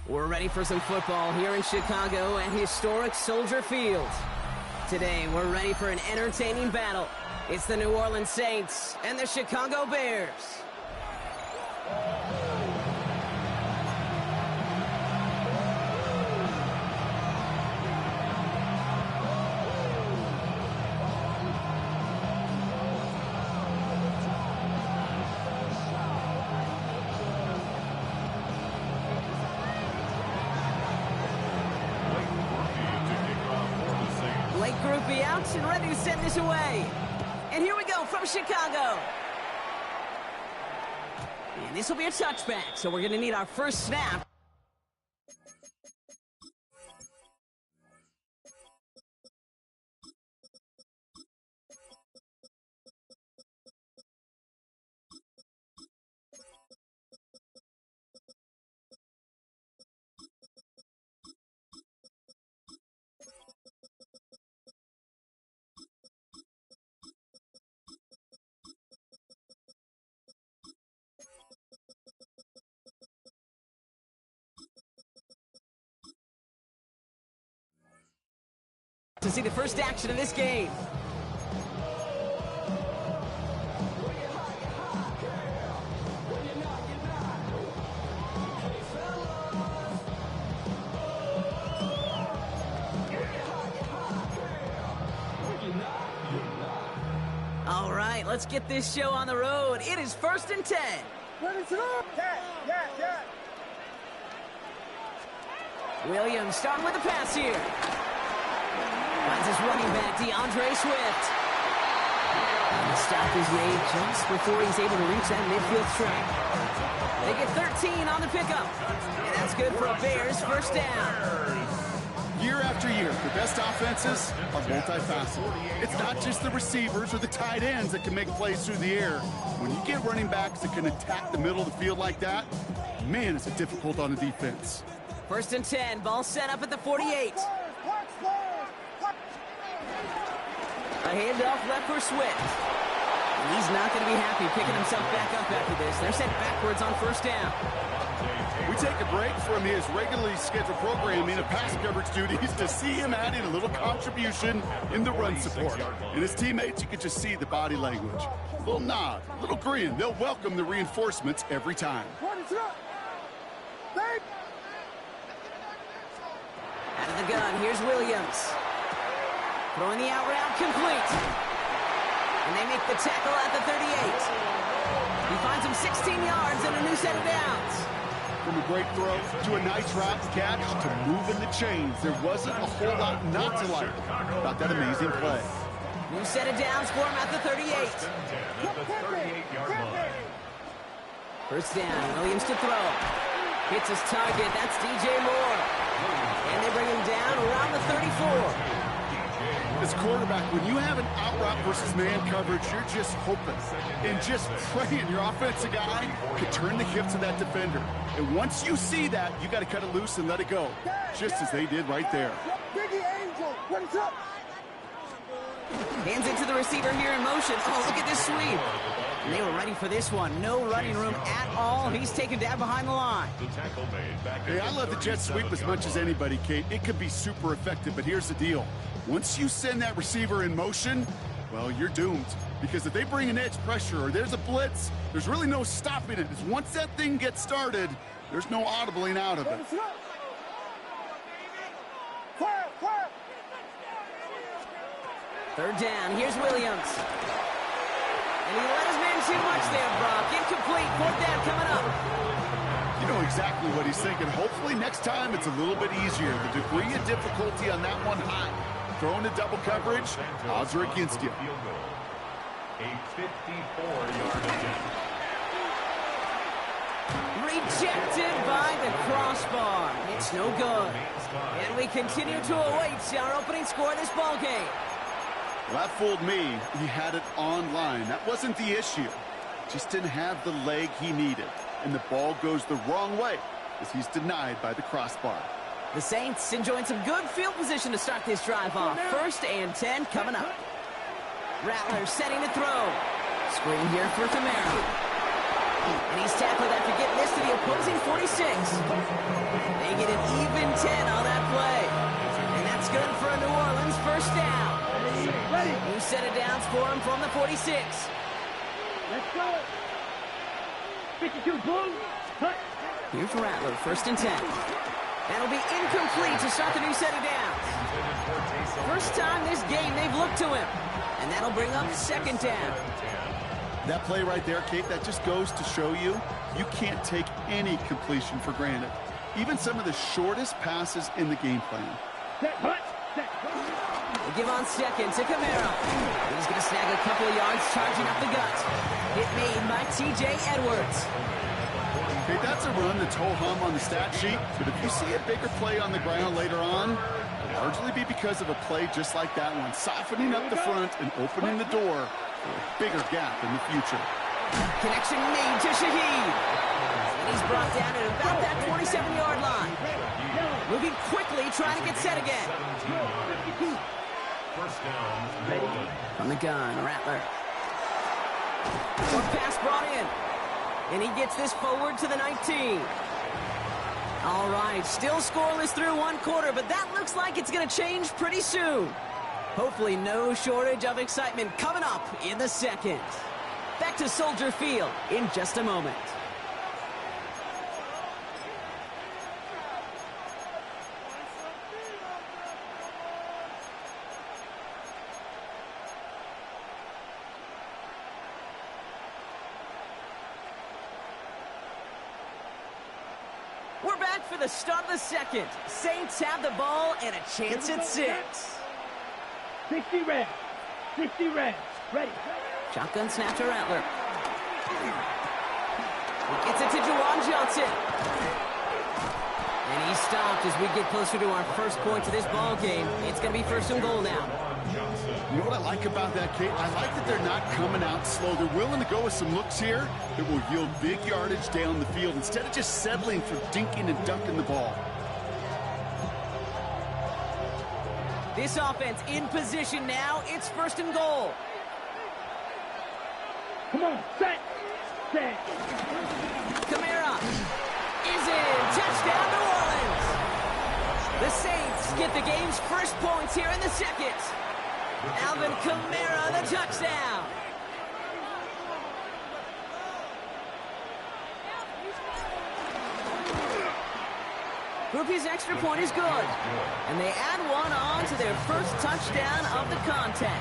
We're ready for some football here in Chicago at historic Soldier Field. Today, we're ready for an entertaining battle. It's the New Orleans Saints and the Chicago Bears. Groupie out and ready to send this away. And here we go from Chicago. And this will be a touchback, so we're going to need our first snap. To see the first action of this game. All right, let's get this show on the road. It is 1st and 10. Williams starting with the pass here. Finds his running back, DeAndre Swift. And the stop is made just before he's able to reach that midfield track. They get 13 on the pickup. And that's good for a Bears first down. Year after year, the best offenses are multifaceted. It's not just the receivers or the tight ends that can make plays through the air. When you get running backs that can attack the middle of the field like that, man, it's difficult on the defense. 1st and 10, ball set up at the 48. A handoff left for Swift. And he's not going to be happy picking himself back up after this. They're sent backwards on first down. We take a break from his regularly scheduled programming of pass coverage duties to see him adding a little contribution in the run support. And his teammates, you can just see the body language. A little nod, a little grin. They'll welcome the reinforcements every time. Out of the gun, here's Williams. Throwing the out route complete. And they make the tackle at the 38. He finds him 16 yards and a new set of downs. From a great throw to a nice route catch to moving the chains, there wasn't a whole lot not to like about that amazing play. New set of downs for him at the 38. First down, Williams to throw. Hits his target, that's DJ Moore. And they bring him down around the 34. As quarterback, when you have an out route versus man coverage, you're just hoping and just praying your offensive guy can turn the hips of that defender. And once you see that, you got to cut it loose and let it go, just as they did right there. Hands it to the receiver here in motion. Oh, look at this sweep. And they were ready for this one. No running room at all. He's taken down behind the line. Hey, I love the jet sweep as much as anybody, Kate. It could be super effective, but here's the deal. Once you send that receiver in motion, well, you're doomed. Because if they bring an edge pressure or there's a blitz, there's really no stopping it. Once that thing gets started, there's no audibling out of it. Third down, here's Williams. And he let his man too much there, Brock. Incomplete, 4th down coming up. You know exactly what he's thinking. Hopefully next time it's a little bit easier. The degree of difficulty on that one high. Throwing to double coverage, odds are against you. A 54-yard attempt. Rejected by the crossbar. It's no good. And we continue to await our opening score of this ball game. Well, that fooled me. He had it online. That wasn't the issue. Just didn't have the leg he needed. And the ball goes the wrong way as he's denied by the crossbar. The Saints enjoying some good field position to start this drive off. 1st and 10 coming up. Rattler setting to throw. Screen here for Kamara. And he's tackled after getting this to the opposing 46. They get an even 10 on that play. And that's good for a New Orleans first down. New set of downs for him from the 46. Let's go. 52 Bulls. Here's Rattler, first and 10. That'll be incomplete to start the new set of downs. First time this game they've looked to him. And that'll bring up second down. That play right there, Kate, that just goes to show you can't take any completion for granted. Even some of the shortest passes in the game plan. They give on second to Camara. He's going to snag a couple of yards charging up the gut. Hit made by T.J. Edwards. Okay, that's a run that's ho-hum on the stat sheet, but if you see a bigger play on the ground later on, it'll largely be because of a play just like that one, softening up the front and opening the door for a bigger gap in the future. Connection made to Shaheed. And he's brought down at about that 27-yard line. Moving quickly, trying to get set again. First down. From the gun, Rattler. Short pass brought in. And he gets this forward to the 19. All right, still scoreless through one quarter, but that looks like it's going to change pretty soon. Hopefully no shortage of excitement coming up in the second. Back to Soldier Field in just a moment. We're back for the start of the second. Saints have the ball and a chance at 6. 60 Reds. 60 Reds. Ready. Shotgun snap to Rattler. He gets it to Juwan Johnson. And he's stopped as we get closer to our first point to this ball game. It's going to be first and goal now. You know what I like about that, Kate? I like that they're not coming out slow. They're willing to go with some looks here that will yield big yardage down the field instead of just settling for dinking and dunking the ball. This offense in position now. It's first and goal. Come on, set. Camara is in. Touchdown, New Orleans. The Saints get the game's first points here in the second. Alvin Kamara, the touchdown. Groupie's extra point is good. And they add one on to their first touchdown of the contest.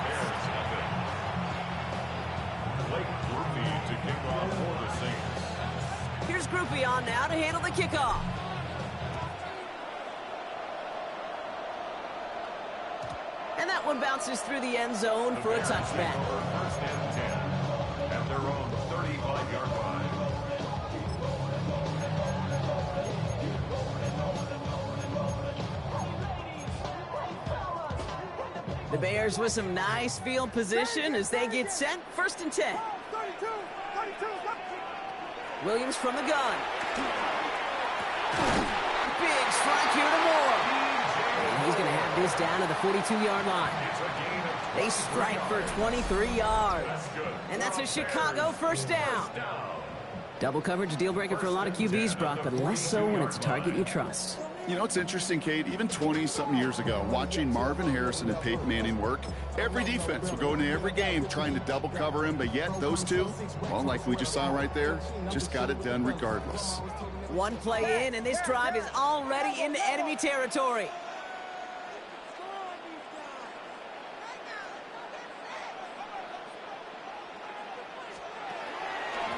Here's Groupie on now to handle the kickoff. And that one bounces through the end zone for a touchback. First and 10 at their own 35-yard line. The Bears with some nice field position as they get set. First and 10. Williams from the gun. Big strike here to Moore. And he's going to have this down to the 42-yard line. They strike for 23 yards. And that's a Chicago first down. Double coverage, deal breaker for a lot of QBs, Brock, but less so when it's a target you trust. You know, it's interesting, Kate, even 20-something years ago, watching Marvin Harrison and Peyton Manning work, every defense would go into every game trying to double cover him, but yet those two, well, like we just saw right there, just got it done regardless. One play in, and this drive is already into enemy territory.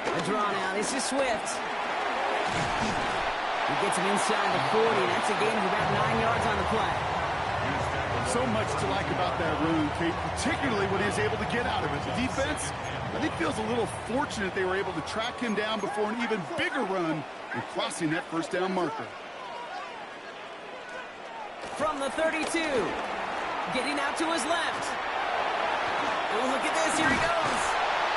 A draw now. This is Swift. He gets him inside the 40, and that's a gain of about 9 yards on the play. So much to like about that run, Kate, particularly what he was able to get out of it. The defense, I think, feels a little fortunate they were able to track him down before an even bigger run and crossing that first down marker. From the 32, getting out to his left. Oh, look at this. Here he goes.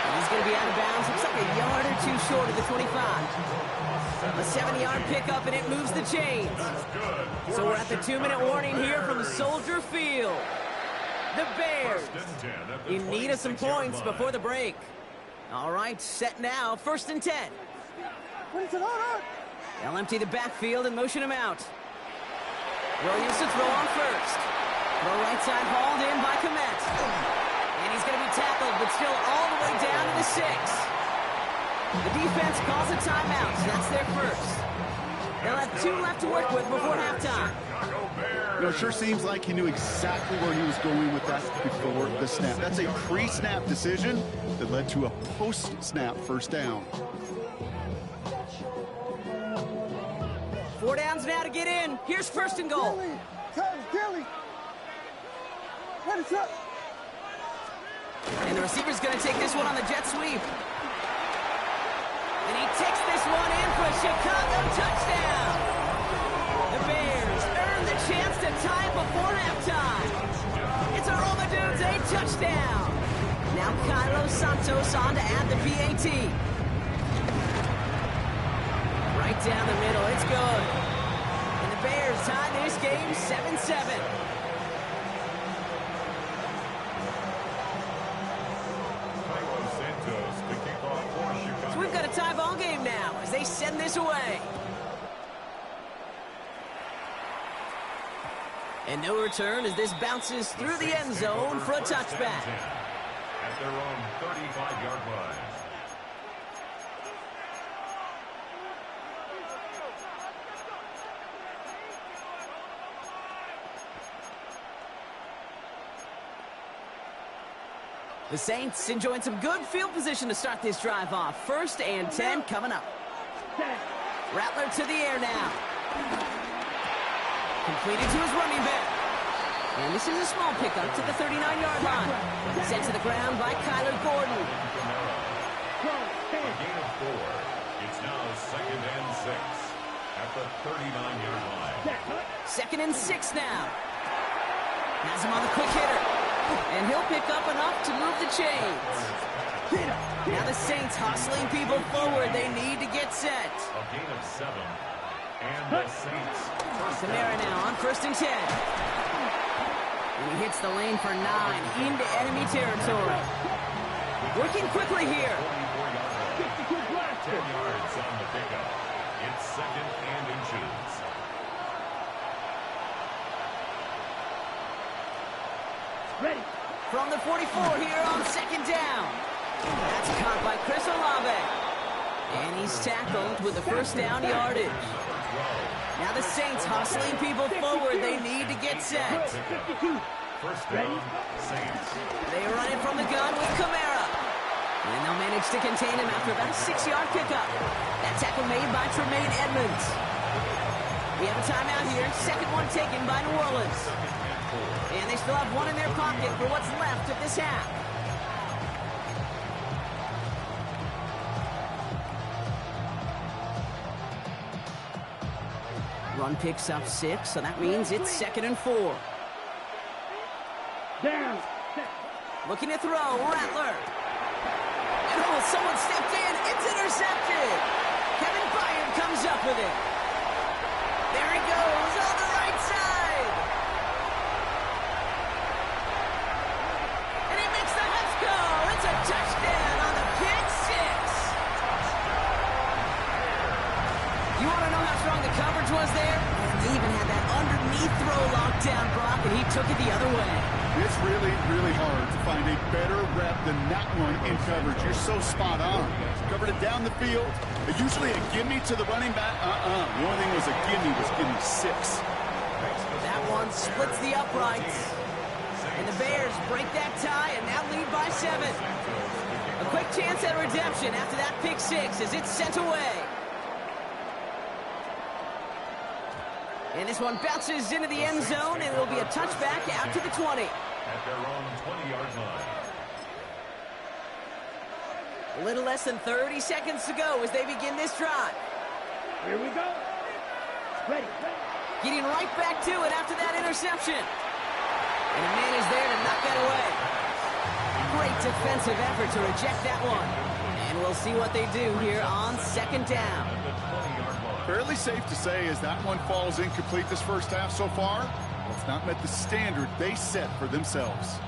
And he's going to be out of bounds. Looks like a yard or two short of the 25. A 7-yard pickup, and it moves the chains. So we're at the 2-minute warning here from Soldier Field. The Bears in need of some points before the break. All right, set now, first and 10. They'll empty the backfield and motion him out. Williams to throw on first. Throw right side hauled in by Komet. And he's going to be tackled, but still all the way down to the 6. The defense calls a timeout. That's their first. They'll have 2 left to work with before halftime. You know, it sure seems like he knew exactly where he was going with that before the snap. That's a pre-snap decision that led to a post-snap first down. 4 downs now to get in. Here's first and goal. And the receiver's going to take this one on the jet sweep. And he takes this one in for a Chicago touchdown. The Bears earn the chance to tie it before halftime. It's a Roma Dudes, a touchdown. Now Cairo Santos on to add the PAT. Right down the middle, it's good. And the Bears tie this game 7-7. So we've got a tie ball game now as they send this away. And no return as this bounces through the end zone for a touchback. At their own 35-yard line. The Saints enjoying some good field position to start this drive off. 1st and 10 coming up. Rattler to the air now. Completed to his running back. And this is a small pickup to the 39-yard line. Sent to the ground by Kyler Gordon. A gain of 4. It's now 2nd and 6 at the 39-yard line. 2nd and 6 now. Has him on the quick hitter. And he'll pick up enough to move the chains. Now the Saints hustling people forward. They need to get set. A gain of 7. And the Saints. Kamara now on 1st and 10. And he hits the lane for 9 into enemy territory. Working quickly here. 10 yards on the pickup. It's 2nd and inches. Ready. From the 44 here on 2nd down. That's caught by Chris Olave. And he's tackled with the first down yardage. Now the Saints hustling people forward. They need to get set. 1st down, Saints. They run it from the gun with Kamara. And they'll manage to contain him after about a 6-yard pickup. That tackle made by Tremaine Edmonds. We have a timeout here. 2nd one taken by New Orleans. And they still have one in their pocket for what's left of this half. Run picks up 6, so that means it's 2nd and 4. Down. Looking to throw, Rattler. And oh, someone stepped in. It's intercepted. Kevin Byard comes up with it. There he goes on the right side. And he makes the Huts go. It's a touchdown on the pick 6. You want to know how strong the coverage was there? They even had that underneath throw locked down, Brock, and he took it the other way. It's really, really hard to find a better rep than that one in coverage. You're so spot on. Covered it down the field. Usually a gimme to the running back. The only thing was a gimme 6. That one splits the uprights. And the Bears break that tie and now lead by 7. A quick chance at redemption after that pick 6 as it's sent away. And this one bounces into the end zone, and it'll be a touchback out to the 20. At their own 20-yard line. A little less than 30 seconds to go as they begin this drive. Here we go. Ready. Getting right back to it after that interception. And a man is there to knock that away. Great defensive effort to reject that one. And we'll see what they do here on 2nd down. Fairly safe to say as that one falls incomplete this first half so far, it's not met the standard they set for themselves.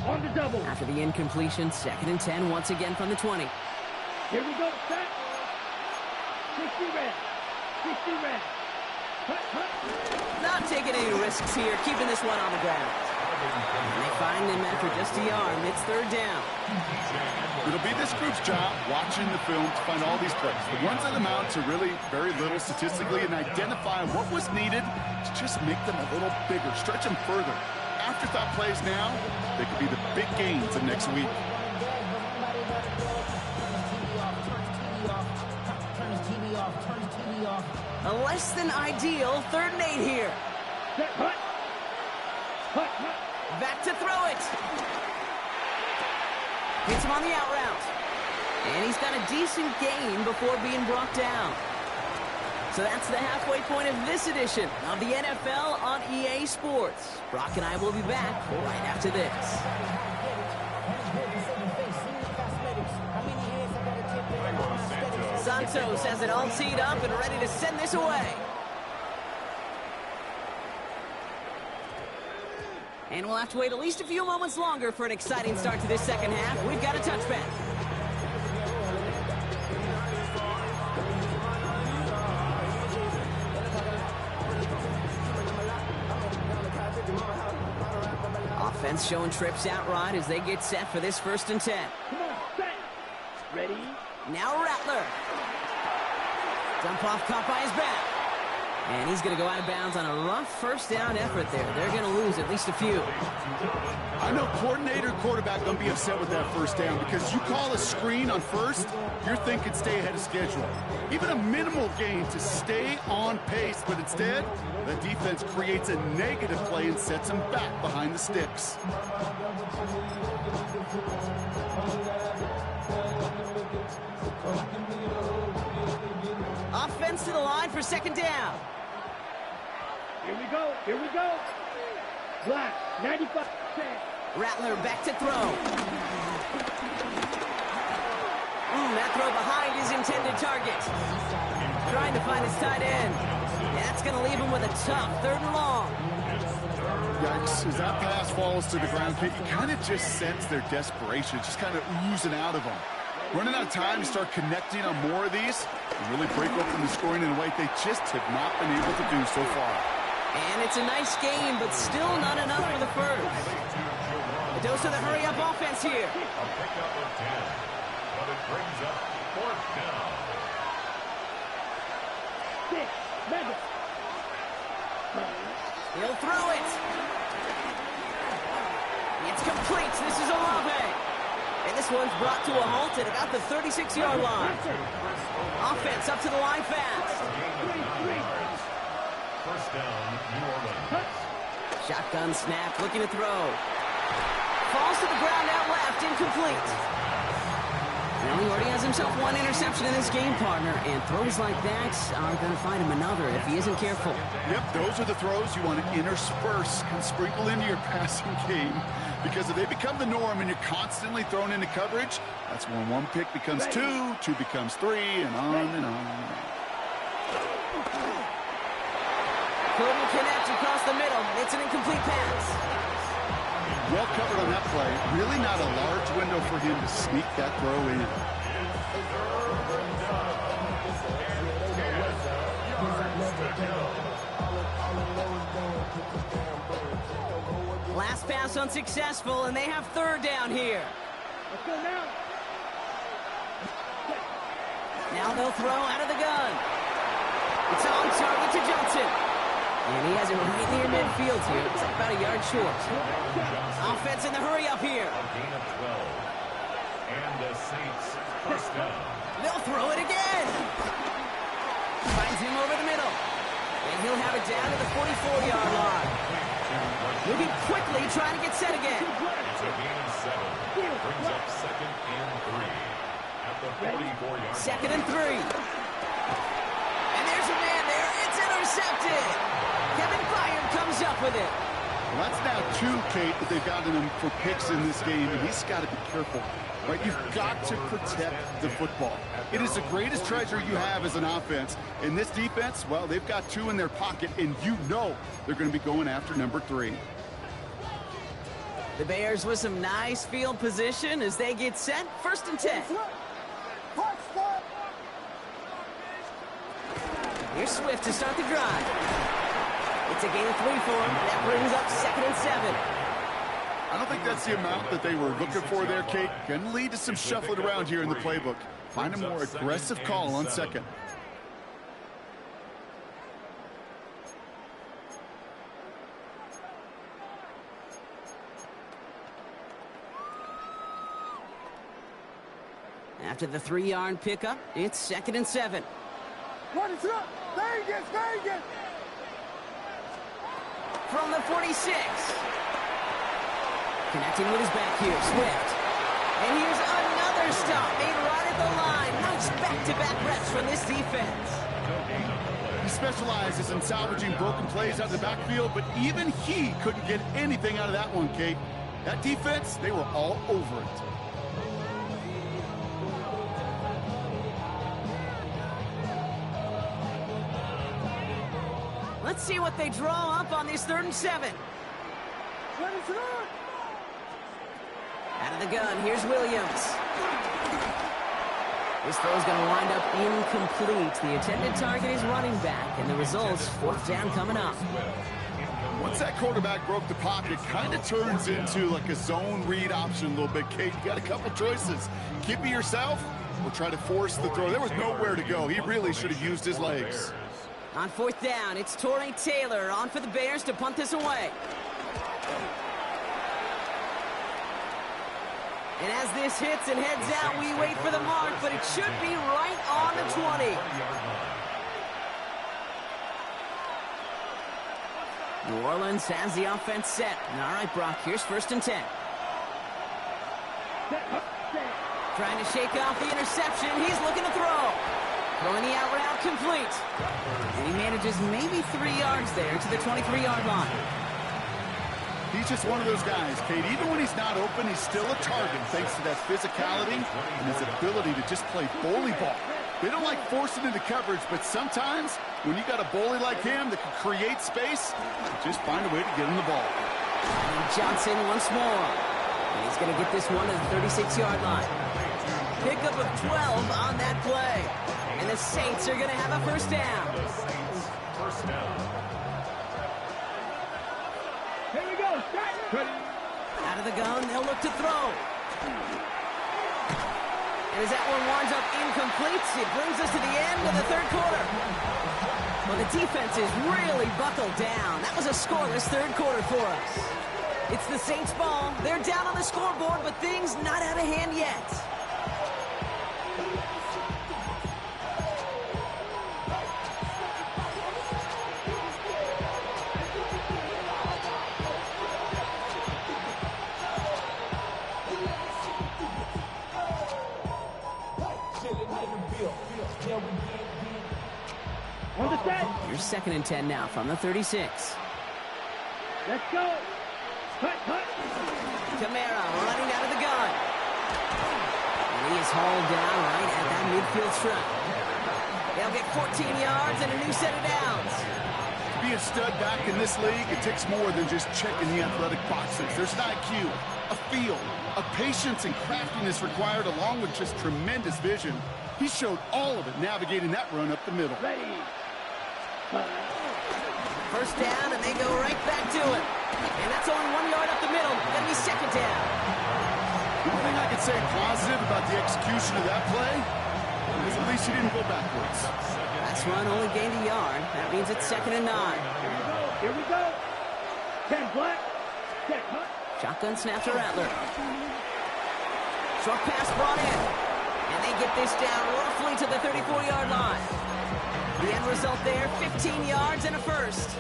On the the double. After the incompletion, 2nd and 10 once again from the 20. Here we go, set. 60 red. 60 red. Hut, hut. Not taking any risks here, keeping this one on the ground. And they find him after just a yard. It's 3rd down. It'll be this group's job watching the film to find all these plays. The ones that amount to really very little statistically and identify what was needed to just make them a little bigger, stretch them further. Afterthought plays now, they could be the big gains of next week. A less than ideal 3rd and 8 here. Set, hut. Hut, hut. Back to throw it. Hits him on the out route. And he's got a decent gain before being brought down. So that's the halfway point of this edition of the NFL on EA Sports. Brock and I will be back right after this. Santos has it all teed up and ready to send this away. And we'll have to wait at least a few moments longer for an exciting start to this 2nd half. We've got a touchback. Offense showing trips out right as they get set for this 1st and 10. Come on, set. Ready. Now Rattler. Dump off caught by his back. And he's going to go out of bounds on a rough 1st down effort there. They're going to lose at least a few. I know coordinator and quarterback don't be upset with that 1st down because you call a screen on 1st, you're thinking stay ahead of schedule. Even a minimal gain to stay on pace, but instead, the defense creates a negative play and sets them back behind the sticks. Offense to the line for 2nd down. Here we go. Here we go. Black, 95%. Rattler back to throw. That throw behind his intended target. Trying to find his tight end. That's going to leave him with a tough 3rd and long. Yikes, as that pass falls to the ground, you kind of just sense their desperation, just kind of oozing out of them. Running out of time to start connecting on more of these and really break open the scoring in a way they just have not been able to do so far. And it's a nice game, but still not enough for the 1st. A dose of the hurry-up offense here. A pickup of 10, but it brings up 4th down. 6, Madden. He'll throw it. It's complete. This is Olave. And this one's brought to a halt at about the 36-yard line. Offense up to the line fast. First down, New Orleans. Shotgun snap, looking to throw. Falls to the ground out left, incomplete. Well, he already has himself one interception in this game, partner, and throws like that are going to find him another if he isn't careful. Yep, those are the throws you want to intersperse and sprinkle into your passing game, because if they become the norm and you're constantly thrown into coverage, that's when one pick becomes 2, 2 becomes 3, and on and on. Couldn't connect across the middle. It's an incomplete pass. Well covered on that play. Really not a large window for him to sneak that throw in. Last pass unsuccessful, and they have 3rd down here. Let's go now. Now they'll throw out of the gun. It's on target to Johnson. And he has it right near midfield here. It's about a yard short. Offense in the hurry up here. A gain of 12. And the Saints first down. They'll throw it again. Finds him over the middle. And he'll have it down to the 44-yard line. Moving quickly, trying to get set again. It's a gain of 7. Brings up 2nd and 3. At the 44-yard line. 2nd and 3. And there's a man there. It's intercepted. Kevin Byard comes up with it. Well, that's now 2, Kate, that they've gotten him for picks in this game, and he's got to be careful. Right? You've got to protect the football. It is the greatest treasure you have as an offense. In this defense, well, they've got 2 in their pocket, and you know they're going to be going after number 3. The Bears with some nice field position as they get set. 1st and 10. Here's Swift to start the drive. It's a gain of 3 for him. That brings up 2nd and 7. I don't think that's the amount that they were looking for there, Kate. Going to lead to some shuffling around here in the playbook. Find a more aggressive call on 2nd. After the 3-yard pickup, it's 2nd and 7. What is up? Vegas, Vegas! From the 46. Connecting with his back here, Swift. And here's another stop made right at the line. Nice back-to-back reps from this defense. He specializes in salvaging broken plays out of the backfield, but even he couldn't get anything out of that one, Kate. That defense, they were all over it. Let's see what they draw up on this 3rd and 7. What is up? Out of the gun, here's Williams. This throw's going to wind up incomplete. The intended target is running back, and the result's 4th down coming up. Once that quarterback broke the pocket, kind of turns into like a zone read option a little bit, Kate. You got a couple choices. Keep it yourself or try to force the throw. There was nowhere to go. He really should have used his legs. On 4th down, it's Torrey Taylor on for the Bears to punt this away. And as this hits and heads out, we wait for the mark, but it should be right on the 20. New Orleans has the offense set. All right, Brock, here's 1st and 10. Trying to shake off the interception. He's looking to throw. Throwing the out route complete. And he manages maybe 3 yards there to the 23-yard line. He's just one of those guys, Kate. Even when he's not open, he's still a target thanks to that physicality and his ability to just play bully ball. They don't like forcing into coverage, but sometimes when you got a bully like him that can create space, just find a way to get him the ball. And Johnson once more. And he's going to get this one to the 36-yard line. Pickup of 12 on that play. And the Saints are going to have a 1st down. Here we go. Ready. Out of the gun, they'll look to throw. And as that one winds up incomplete, it brings us to the end of the 3rd quarter. Well, the defense is really buckled down. That was a scoreless 3rd quarter for us. It's the Saints' ball. They're down on the scoreboard, but things not out of hand yet. Here's 2nd and 10 now from the 36. Let's go. Cut, cut. Kamara running out of the gun. And he is hauled down right at that midfield stripe. They'll get 14 yards and a new set of downs. To be a stud back in this league, it takes more than just checking the athletic boxes. There's an IQ, a feel, a patience and craftiness required along with just tremendous vision. He showed all of it navigating that run up the middle. Ready. 1st down, and they go right back to it. And that's only 1 yard up the middle. That'll be 2nd down. The only thing I can say positive about the execution of that play is at least he didn't go backwards. Last run only gained a yard. That means it's 2nd and 9. Here we go. 10 black. Set, cut. Shotgun snap to Rattler. Short pass brought in. And they get this down roughly to the 34-yard line. The end result there, 15 yards and a 1st.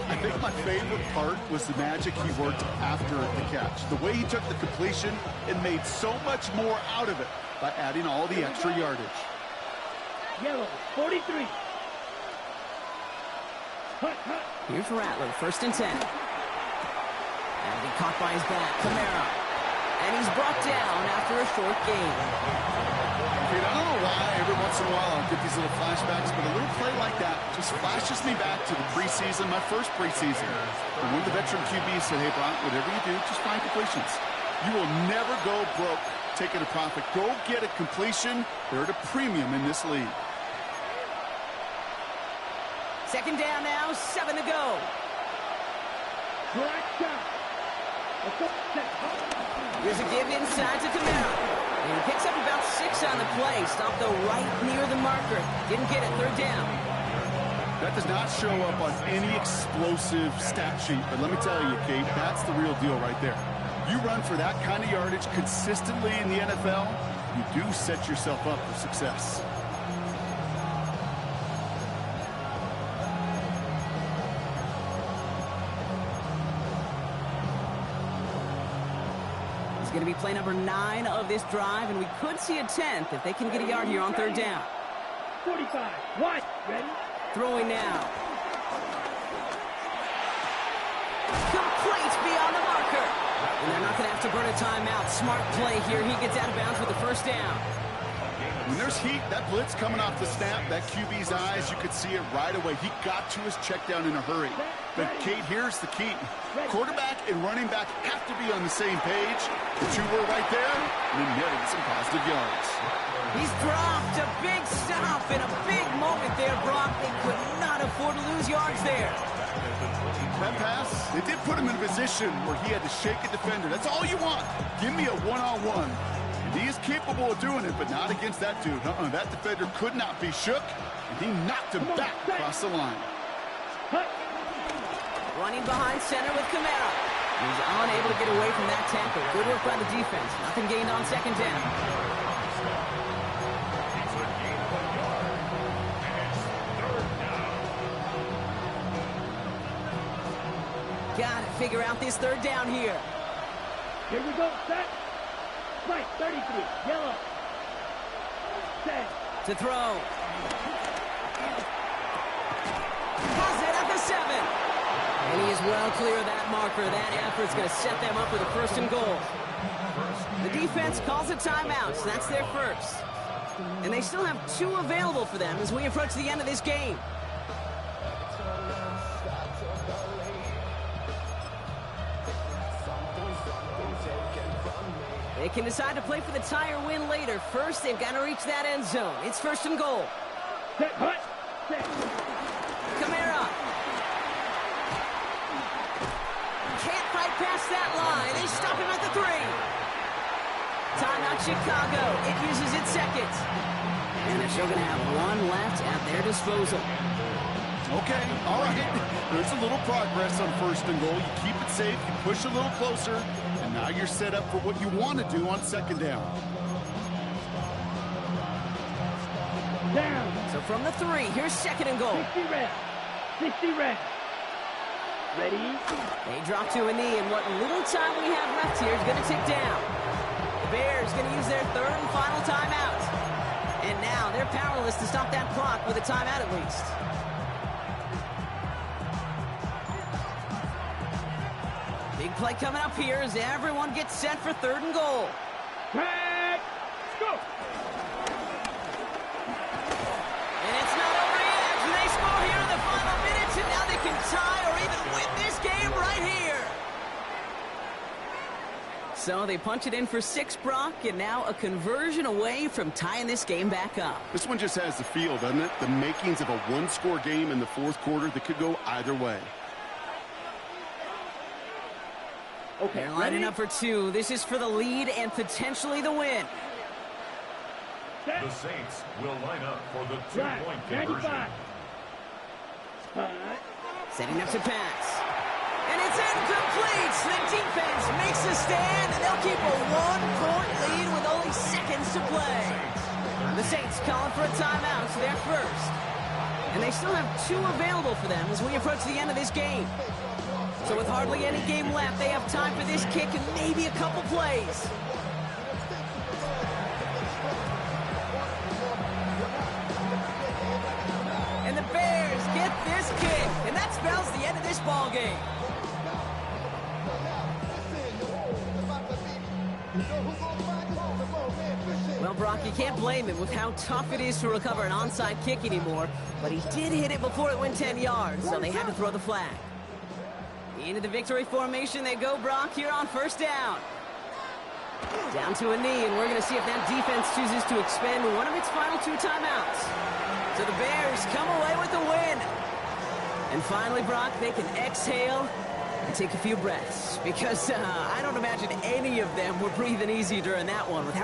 I think my favorite part was the magic he worked after the catch. The way he took the completion and made so much more out of it by adding all the extra yardage. Yellow, 43. Cut, cut. Here's Rattler, 1st and 10. And he caught by his back, Kamara. And he's brought down after a short gain. Dude, I don't know why every once in a while I'll get these little flashbacks, but a little play like that just flashes me back to the preseason, my first preseason. And when the veteran QB said, hey, Brock, whatever you do, just find completions. You will never go broke taking a profit. Go get a completion. They're at a premium in this league. Second down now, 7 to go. Here's a give inside to Camaro. And he picks up about 6 on the play. Stopped though right near the marker. Didn't get it, third down. That does not show up on any explosive stat sheet. But let me tell you, Kate, that's the real deal right there. You run for that kind of yardage consistently in the NFL, you do set yourself up for success. It's going to be play number 9 of this drive, and we could see a 10th if they can get a yard here on third down. 45, what? Ready? Throwing now. Complete beyond the marker. And they're not going to have to burn a timeout. Smart play here. He gets out of bounds with the first down. When there's heat, that blitz coming off the snap, that QB's eyes, you could see it right away. He got to his check down in a hurry. But, Kate, here's the key. Quarterback and running back have to be on the same page. The two were right there, and then netting some positive yards. He's dropped a big stop in a big moment there, Brock. They could not afford to lose yards there. That pass, they did put him in a position where he had to shake a defender. That's all you want. Give me a one-on-one. And he is capable of doing it, but not against that dude. That defender could not be shook, and he knocked him back across the line. Running behind center with Camaro. He's unable to get away from that tackle. Good work by the defense. Nothing gained on second down. Got to figure out this third down here. Here we go, set. Right, 33, yellow. Set. To throw. Has it at the 7. And he is well clear of that marker. That effort's going to set them up with a first and goal. The defense calls a timeout, so that's their first. And they still have 2 available for them as we approach the end of this game. They can decide to play for the tie or win later. First, they've got to reach that end zone. It's first and goal. Set, hut, set. Camara. Can't fight past that line. They stop him at the 3. Timeout Chicago. It uses its second. And they're still going to have 1 left at their disposal. Okay, all right. There's a little progress on first and goal. You keep it safe, you push a little closer, and now you're set up for what you want to do on second down. Down. So from the 3, here's second and goal. 60 red. 60 red. Ready? They drop to a knee, and what little time we have left here is going to tick down. The Bears going to use their third and final timeout. And now they're powerless to stop that clock with a timeout at least. Big play coming up here as everyone gets set for third and goal. Back. Go. And it's not over yet. They score here in the final minutes, and now they can tie or even win this game right here. So they punch it in for 6, Brock, and now a conversion away from tying this game back up. This one just has the feel, doesn't it? The makings of a one-score game in the fourth quarter that could go either way. Okay, They're lining up for 2. This is for the lead and potentially the win. The Saints will line up for the 2-point conversion. Setting up to pass. And it's incomplete. The defense makes a stand, and they'll keep a 1-point lead with only seconds to play. The Saints calling for a timeout, so they're first. And they still have 2 available for them as we approach the end of this game. So with hardly any game left, they have time for this kick and maybe a couple plays. And the Bears get this kick, and that spells the end of this ball game. Well, Brock, you can't blame him with how tough it is to recover an onside kick anymore, but he did hit it before it went 10 yards, so they had to throw the flag. Into the victory formation they go, Brock, here on first down. Down to a knee, and we're going to see if that defense chooses to expend one of its final 2 timeouts. So the Bears come away with the win. And finally, Brock, they can exhale and take a few breaths, because I don't imagine any of them were breathing easy during that one with how